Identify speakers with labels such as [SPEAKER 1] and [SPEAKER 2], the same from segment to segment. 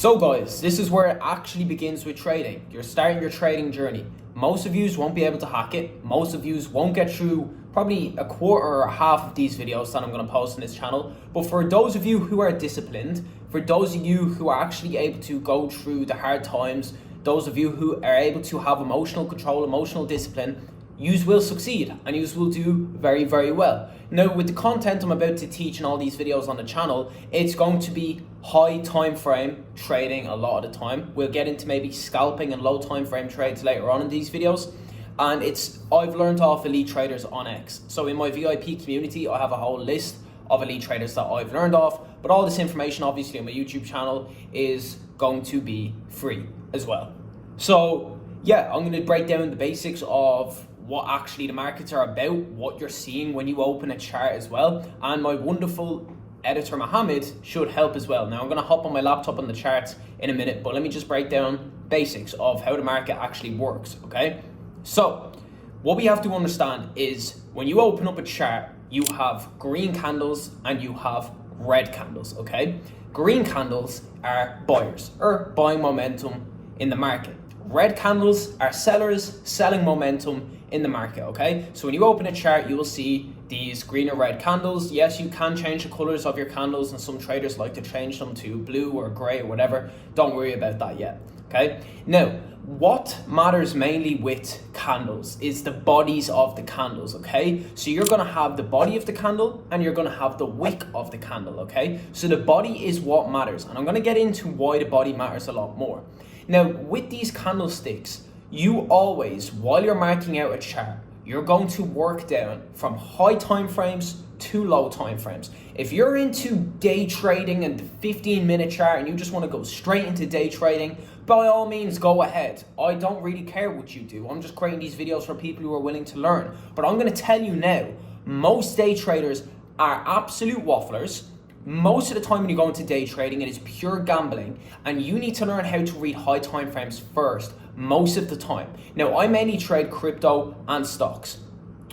[SPEAKER 1] So guys, this is where it actually begins with trading. You're starting your trading journey. Most of yous won't be able to hack it. Most of yous won't get through probably a quarter or half of these videos that I'm going to post on this channel. But for those of you who are disciplined, for those of you who are actually able to go through the hard times, those of you who are able to have emotional control, emotional discipline, yous will succeed and yous will do very, very well. Now, with the content I'm about to teach in all these videos on the channel, it's going to be high time frame trading a lot of the time. We'll get into maybe scalping and low time frame trades later on in these videos. And I've learned off elite traders on X. So in my VIP community, I have a whole list of elite traders that I've learned off, but all this information obviously on my YouTube channel is going to be free as well. So yeah, I'm going to break down the basics of what actually the markets are about, what you're seeing when you open a chart as well, and my wonderful editor Mohammed should help as well. Now I'm going to hop on my laptop on the charts in a minute, but let me just break down basics of how the market actually works, okay? So what we have to understand is when you open up a chart, you have green candles and you have red candles, okay? Green candles are buyers or buying momentum in the market. Red candles are sellers selling momentum in the market, okay? So when you open a chart, you will see these green or red candles. Yes, you can change the colors of your candles, and some traders like to change them to blue or gray or whatever. Don't worry about that yet, okay? Now, what matters mainly with candles is the bodies of the candles, okay? So you're gonna have the body of the candle and you're gonna have the wick of the candle, okay? So the body is what matters, and I'm gonna get into why the body matters a lot more. Now, with these candlesticks, you always, while you're marking out a chart, you're going to work down from high time frames to low time frames. If you're into day trading and the 15-minute chart and you just want to go straight into day trading, by all means, go ahead. I don't really care what you do. I'm just creating these videos for people who are willing to learn. But I'm going to tell you now, most day traders are absolute wafflers. Most of the time when you go into day trading, it is pure gambling, and you need to learn how to read high time frames first, most of the time. Now, I mainly trade crypto and stocks.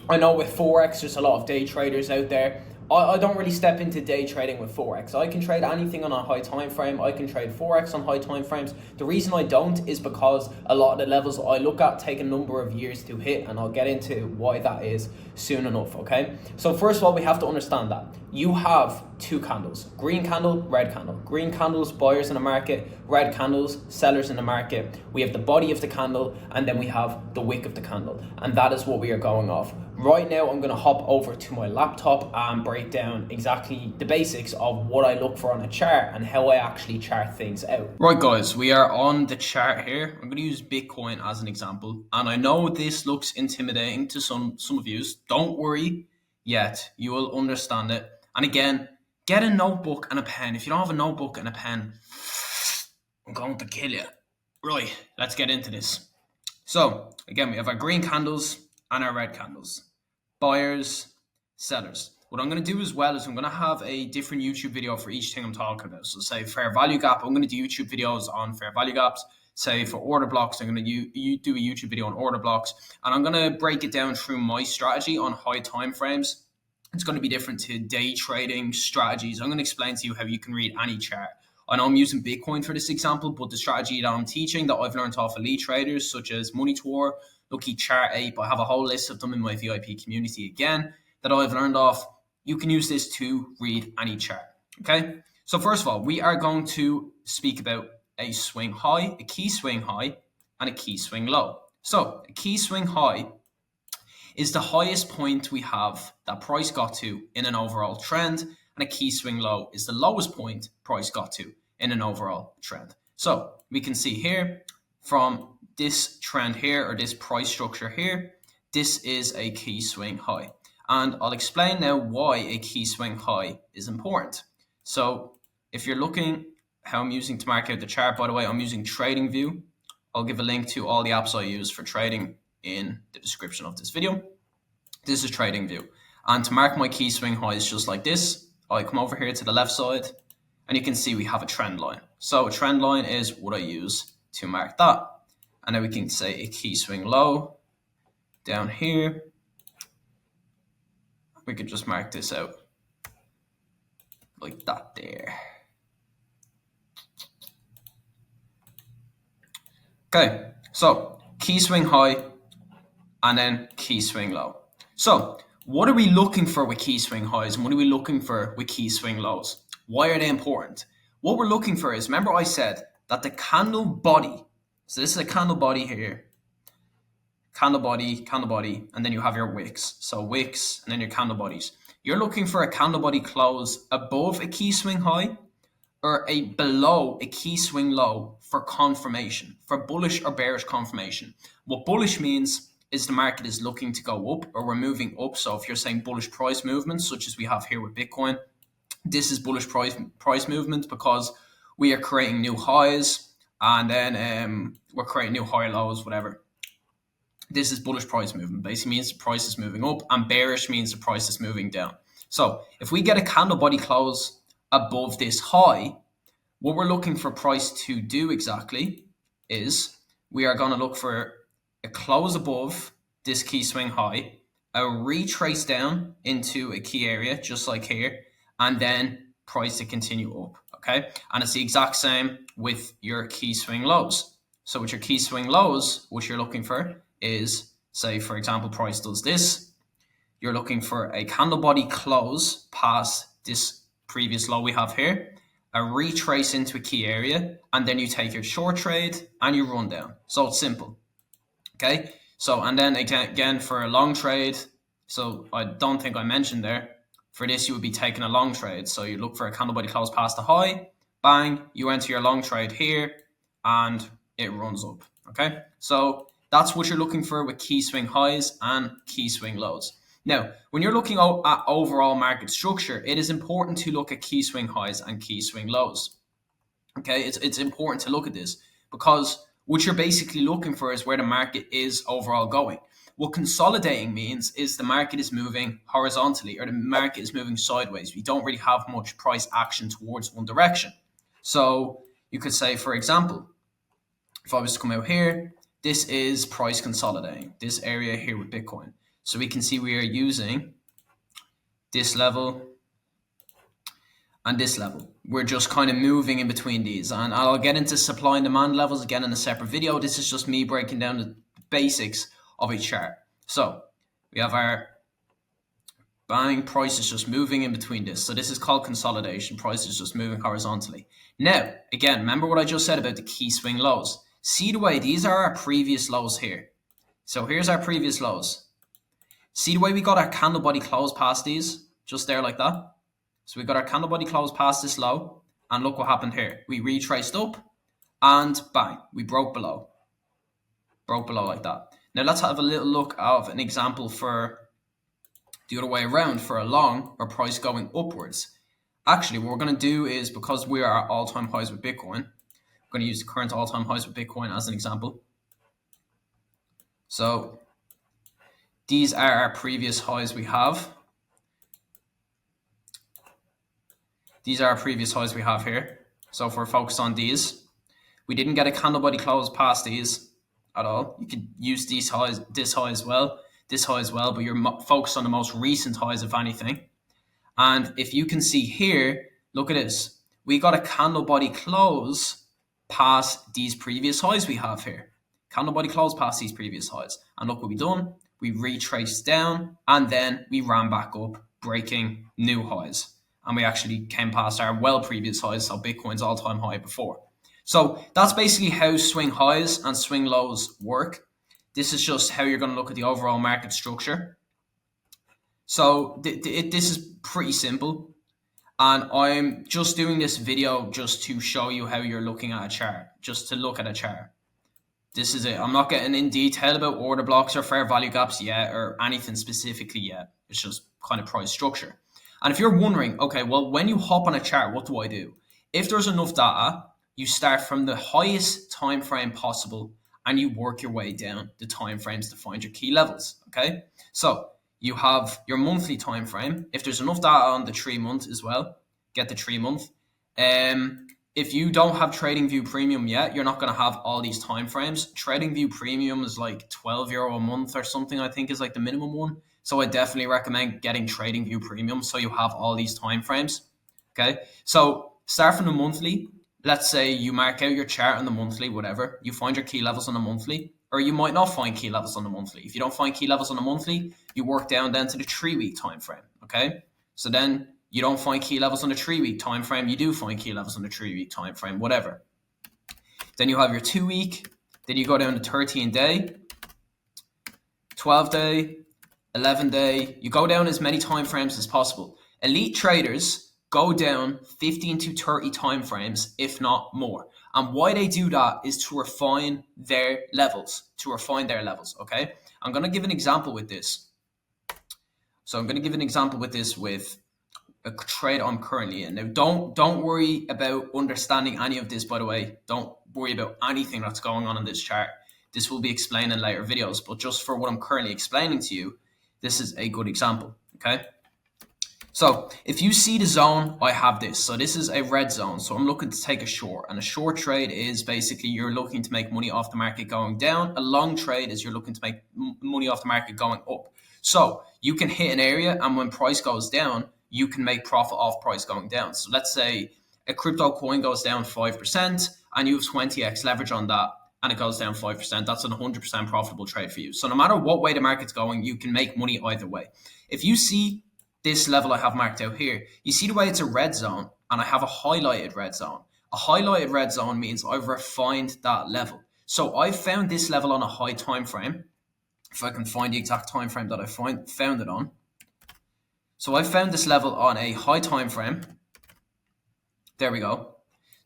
[SPEAKER 1] I know with Forex, there's a lot of day traders out there. I don't really step into day trading with Forex. I can trade anything on a high time frame. I can trade Forex on high time frames. The reason I don't is because a lot of the levels I look at take a number of years to hit, and I'll get into why that is soon enough, okay? So first of all, we have to understand that you have two candles, green candle, red candle. Green candles, buyers in the market, red candles, sellers in the market. We have the body of the candle, and then we have the wick of the candle, and that is what we are going off. Right now, I'm gonna hop over to my laptop and break down exactly the basics of what I look for on a chart and how I actually chart things out. Right guys, we are on the chart here. I'm gonna use Bitcoin as an example. And I know this looks intimidating to some of you. Don't worry yet, you will understand it. And again, get a notebook and a pen. If you don't have a notebook and a pen, I'm going to kill you. Right, let's get into this. So again, we have our green candles and our red candles. Buyers, sellers. What I'm going to do as well is I'm going to have a different YouTube video for each thing I'm talking about. So say fair value gap, I'm going to do YouTube videos on fair value gaps. Say for order blocks, I'm going to do a YouTube video on order blocks. And I'm going to break it down through my strategy on high time frames. It's going to be different to day trading strategies. I'm going to explain to you how you can read any chart. I know I'm using Bitcoin for this example, but the strategy that I'm teaching that I've learned off elite traders such as Money Tour, Lucky Chart Ape, I have a whole list of them in my VIP community again that I've learned off. You can use this to read any chart, okay? So first of all, we are going to speak about a swing high, a key swing high, and a key swing low. So a key swing high is the highest point we have that price got to in an overall trend, and a key swing low is the lowest point price got to in an overall trend. So we can see here from this trend here, or this price structure here, this is a key swing high. And I'll explain now why a key swing high is important. So if you're looking how I'm using to mark out the chart, by the way, I'm using TradingView. I'll give a link to all the apps I use for trading in the description of this video. This is TradingView. And to mark my key swing highs just like this, I come over here to the left side and you can see we have a trend line. So a trend line is what I use to mark that. And then we can say a key swing low down here. We could just mark this out like that there. Okay, so key swing high and then key swing low. So what are we looking for with key swing highs and what are we looking for with key swing lows? Why are they important? What we're looking for is, remember I said that the candle body, so this is a candle body here, candle body, and then you have your wicks. So wicks and then your candle bodies. You're looking for a candle body close above a key swing high or a below a key swing low for confirmation, for bullish or bearish confirmation. What bullish means is the market is looking to go up or we're moving up. So if you're saying bullish price movements, such as we have here with Bitcoin, this is bullish price movement because we are creating new highs and then we're creating new higher lows, whatever. This is bullish price movement. Basically means the price is moving up, and bearish means the price is moving down. So if we get a candle body close above this high, what we're looking for price to do exactly is we are going to look for a close above this key swing high, a retrace down into a key area, just like here, and then price to continue up, okay? And it's the exact same with your key swing lows. So with your key swing lows, what you're looking for is, say, for example, price does this. You're looking for a candle body close past this previous low we have here, a retrace into a key area, and then you take your short trade and you run down. So it's simple. Okay. So, and then again for a long trade, so I don't think I mentioned there, for this you would be taking a long trade. So you look for a candle body close past the high, bang, you enter your long trade here, and it runs up. Okay. So that's what you're looking for with key swing highs and key swing lows. Now, when you're looking at overall market structure, it is important to look at key swing highs and key swing lows. Okay, it's important to look at this because what you're basically looking for is where the market is overall going. What consolidating means is the market is moving horizontally or the market is moving sideways. We don't really have much price action towards one direction. So you could say, for example, if I was to come out here, this is price consolidating, this area here with Bitcoin. So we can see we are using this level and this level. We're just kind of moving in between these. And I'll get into supply and demand levels again in a separate video. This is just me breaking down the basics of a chart. So we have our buying price is just moving in between this. So this is called consolidation. Price is just moving horizontally. Now, again, remember what I just said about the key swing lows. See the way these are our previous lows here. So here's our previous lows. See the way we got our candle body close past these? Just there like that. So we got our candle body close past this low. And look what happened here. We retraced up and bang, we broke below. Broke below like that. Now let's have a little look of an example for the other way around, for a long or price going upwards. Actually, what we're going to do is, because we are at all-time highs with Bitcoin, we're going to use the current all-time highs with Bitcoin as an example. So these are our previous highs we have. These are our previous highs we have here. So if we're focused on these, we didn't get a candle body close past these at all. You could use these highs, this high as well, but you're focused on the most recent highs, if anything. And if you can see here, look at this. We got a candle body close past these previous highs we have here. Candle body close past these previous highs. And look what we done. We retraced down and then we ran back up, breaking new highs. And we actually came past our previous highs, so Bitcoin's all-time high before. So that's basically how swing highs and swing lows work. This is just how you're going to look at the overall market structure. So this is pretty simple. And I'm just doing this video just to show you how you're looking at a chart, just to look at a chart. This is it. I'm not getting in detail about order blocks or fair value gaps yet or anything specifically yet. It's just kind of price structure. And if you're wondering, okay, well, when you hop on a chart, what do I do? If there's enough data, you start from the highest time frame possible and you work your way down the time frames to find your key levels, okay? So you have your monthly time frame. If there's enough data on the 3 month as well, get the 3 month. If you don't have TradingView Premium yet, you're not going to have all these time frames. TradingView Premium is like €12 a month or something, I think is like the minimum one. So I definitely recommend getting TradingView Premium so you have all these time frames. Okay, so start from the monthly. let's say you mark out your chart on the monthly, whatever, you find your key levels on the monthly, or you might not find key levels on the monthly. If you don't find key levels on the monthly, you work down then to the 3-week time frame. Okay, so then you don't find key levels on the 3-week time frame, you do find key levels on the 3-week time frame, whatever. Then you have your 2-week, then you go down to 13-day, 12-day, 11-day. You go down as many time frames as possible. Elite traders go down 15 to 30 time frames, if not more. And why they do that is to refine their levels. Okay, I'm going to give an example with this. So I'm going to give an example with this with a trade I'm currently in. Now, don't worry about understanding any of this, by the way. Don't worry about anything that's going on in this chart. This will be explained in later videos, but just for what I'm currently explaining to you, this is a good example, okay? So if you see the zone, I have this. So this is a red zone. So I'm looking to take a short, and a short trade is basically you're looking to make money off the market going down. A long trade is you're looking to make money off the market going up. So you can hit an area, and when price goes down, you can make profit off price going down. So let's say a crypto coin goes down 5% and you have 20x leverage on that and it goes down 5%. That's an 100% profitable trade for you. So no matter what way the market's going, you can make money either way. If you see this level I have marked out here, you see the way it's a red zone and I have a highlighted red zone. A highlighted red zone means I've refined that level. So I found this level on a high time frame. If I can find the exact time frame that I found it on. So I found this level on a high time frame. There we go.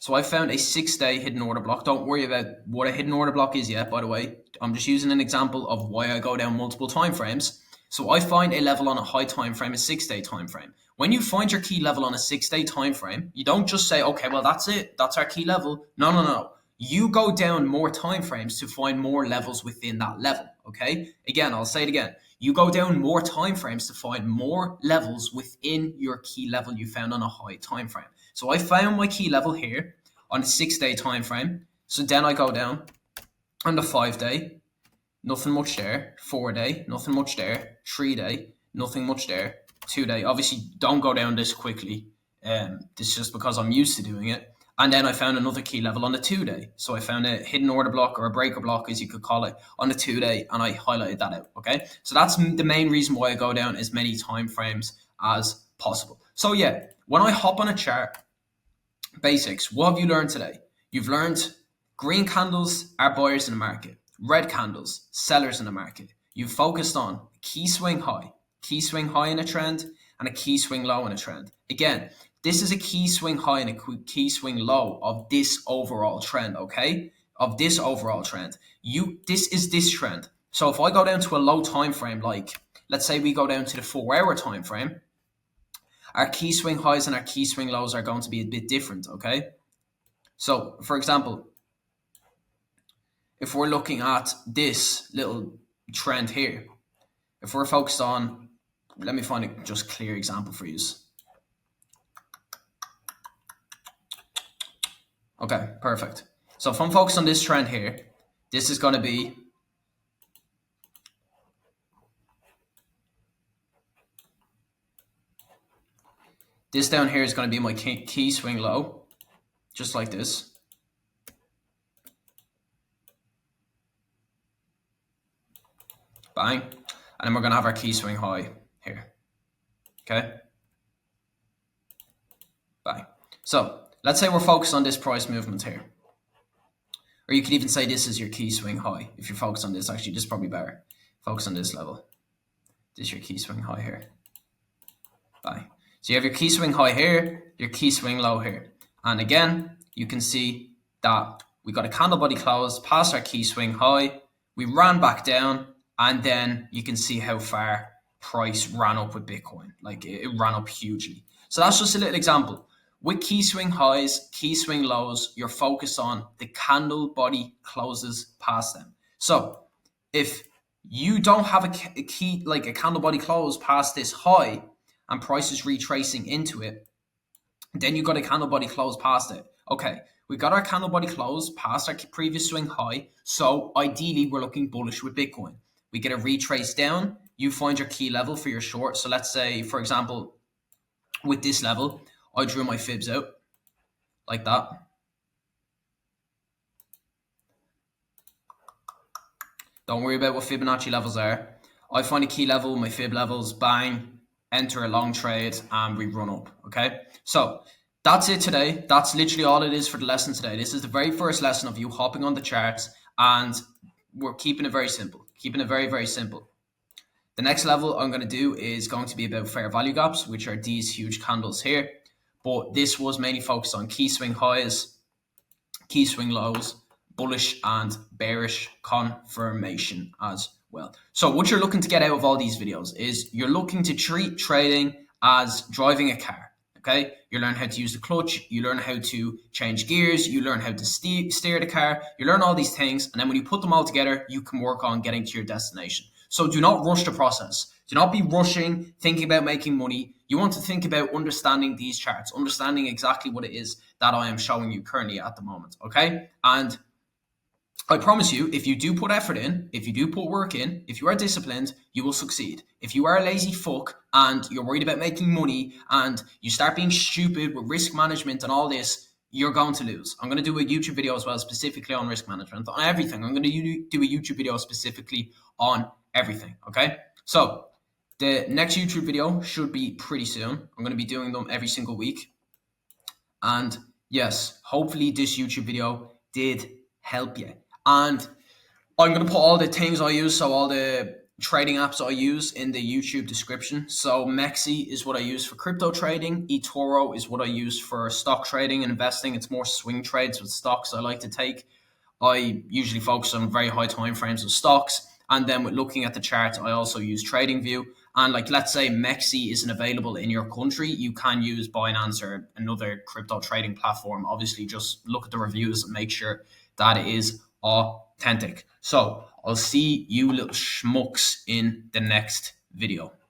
[SPEAKER 1] So I found a 6-day hidden order block. Don't worry about what a hidden order block is yet, by the way. I'm just using an example of why I go down multiple time frames. So I find a level on a high time frame, a 6-day time frame. When you find your key level on a 6-day time frame, you don't just say, okay, well, that's it. That's our key level. No. You go down more time frames to find more levels within that level, okay? Again, I'll say it again. You go down more time frames to find more levels within your key level you found on a high time frame. So I found my key level here on a 6-day time frame. So then I go down on the 5-day, nothing much there. 4-day, nothing much there. 3-day, nothing much there. 2-day, obviously don't go down this quickly. This is just because I'm used to doing it. And then I found another key level on the 2-day. So I found a hidden order block or a breaker block, as you could call it, on the 2-day, and I highlighted that out, okay? So that's the main reason why I go down as many time frames as possible. So yeah, when I hop on a chart, basics, what have you learned today? You've learned green candles are buyers in the market, red candles, sellers in the market. You've focused on key swing high in a trend, and a key swing low in a trend. Again, this is a key swing high and a key swing low of this overall trend, okay? Of this overall trend. This is this trend. So if I go down to a low time frame, like let's say we go down to the 4-hour time frame, our key swing highs and our key swing lows are going to be a bit different, okay? So, for example, if we're looking at this little trend here, if we're focused on, let me find a just clear example for you. Okay, perfect. So if I'm focused on this trend here, this is going to be this down here is going to be my key swing low, just like this. Bang. And then we're going to have our key swing high here. Okay. Bang. So let's say we're focused on this price movement here. Or you could even say this is your key swing high. If you're focused on this, actually, this is probably better. Focus on this level. This is your key swing high here. Bang. So you have your key swing high here, your key swing low here. And again, you can see that we got a candle body close past our key swing high. We ran back down, and then you can see how far price ran up with Bitcoin. Like it ran up hugely. So that's just a little example. With key swing highs, key swing lows, you're focused on the candle body closes past them. So if you don't have a key, like a candle body close past this high and price is retracing into it, then you got a candle body close past it. Okay, we got our candle body close past our previous swing high. So ideally, we're looking bullish with Bitcoin. We get a retrace down. You find your key level for your short. So let's say, for example, with this level, I drew my fibs out like that. Don't worry about what Fibonacci levels are. I find a key level, my fib levels, bang, enter a long trade, and we run up. Okay, so that's it today. That's literally all it is for the lesson today. This is the very first lesson of you hopping on the charts, and we're keeping it very simple. Keeping it very, very simple. The next level I'm going to do is going to be about fair value gaps, which are these huge candles here. But this was mainly focused on key swing highs, key swing lows, bullish and bearish confirmation as well. So what you're looking to get out of all these videos is you're looking to treat trading as driving a car. Okay, you learn how to use the clutch, you learn how to change gears, you learn how to steer the car, you learn all these things, and then when you put them all together, you can work on getting to your destination. So do not rush the process. Do not be rushing, thinking about making money. You want to think about understanding these charts, understanding exactly what it is that I am showing you currently at the moment. Okay, and I promise you, if you do put effort in, if you do put work in, if you are disciplined, you will succeed. If you are a lazy fuck and you're worried about making money and you start being stupid with risk management and all this, you're going to lose. I'm going to do a YouTube video as well, specifically on risk management, on everything. I'm going to do a YouTube video specifically on everything. Okay. So the next YouTube video should be pretty soon. I'm going to be doing them every single week. And yes, hopefully this YouTube video did help you. And I'm going to put all the things I use, so all the trading apps I use in the YouTube description. So Mexi is what I use for crypto trading. eToro is what I use for stock trading and investing. It's more swing trades with stocks I like to take. I usually focus on very high time frames of stocks. And then with looking at the charts, I also use TradingView. And like, let's say Mexi isn't available in your country, you can use Binance or another crypto trading platform. Obviously, just look at the reviews and make sure that it is authentic. So I'll see you little schmucks in the next video.